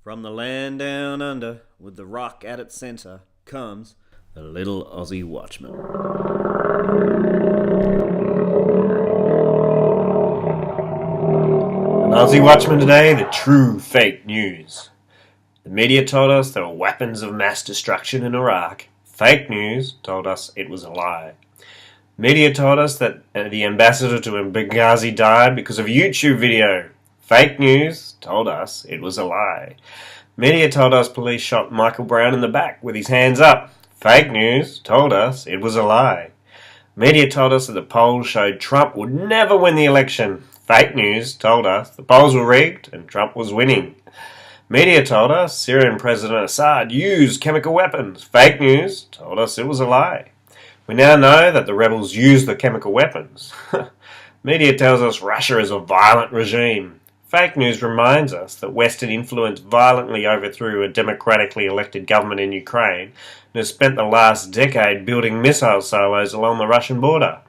From the land down under, with the rock at its centre, comes the little Aussie Watchman. An Aussie Watchman today, the true fake news. The media told us there were weapons of mass destruction in Iraq. Fake news told us it was a lie. Media told us that the ambassador to Benghazi died because of a YouTube video. Fake news told us it was a lie. Media told us police shot Michael Brown in the back with his hands up. Fake news told us it was a lie. Media told us that the polls showed Trump would never win the election. Fake news told us the polls were rigged and Trump was winning. Media told us Syrian President Assad used chemical weapons. Fake news told us it was a lie. We now know that the rebels used the chemical weapons. Media tells us Russia is a violent regime. Fake news reminds us that Western influence violently overthrew a democratically elected government in Ukraine and has spent the last decade building missile silos along the Russian border.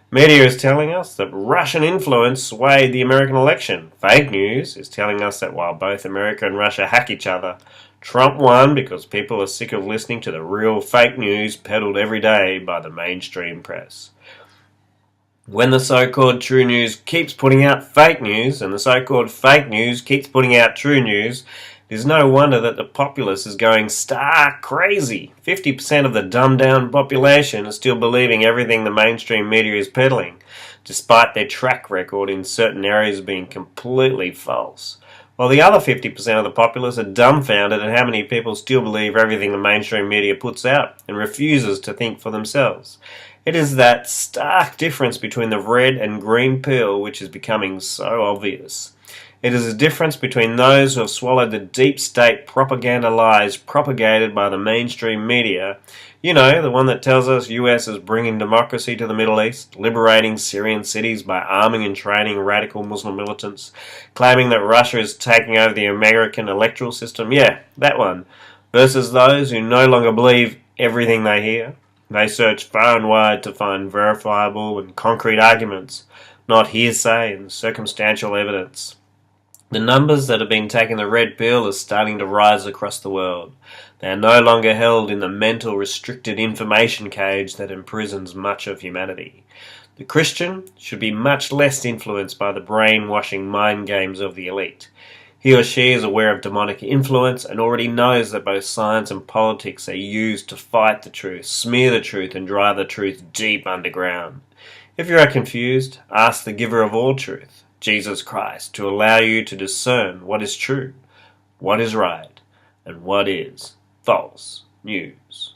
Media is telling us that Russian influence swayed the American election. Fake news is telling us that while both America and Russia hack each other, Trump won because people are sick of listening to the real fake news peddled every day by the mainstream press. When the so-called true news keeps putting out fake news and the so-called fake news keeps putting out true news, it is no wonder that the populace is going stark crazy. 50% of the dumbed-down population is still believing everything the mainstream media is peddling, despite their track record in certain areas being completely false. While the other 50% of the populace are dumbfounded at how many people still believe everything the mainstream media puts out and refuses to think for themselves. It is that stark difference between the red and green pill which is becoming so obvious. It is a difference between those who have swallowed the deep state propaganda lies propagated by the mainstream media. You know, the one that tells us US is bringing democracy to the Middle East, liberating Syrian cities by arming and training radical Muslim militants, claiming that Russia is taking over the American electoral system. Yeah, that one. Versus those who no longer believe everything they hear. They search far and wide to find verifiable and concrete arguments, not hearsay and circumstantial evidence. The numbers that have been taking the red pill are starting to rise across the world. They are no longer held in the mental restricted information cage that imprisons much of humanity. The Christian should be much less influenced by the brainwashing mind games of the elite. He or she is aware of demonic influence and already knows that both science and politics are used to fight the truth, smear the truth, and drive the truth deep underground. If you are confused, ask the giver of all truth, Jesus Christ, to allow you to discern what is true, what is right, and what is false news.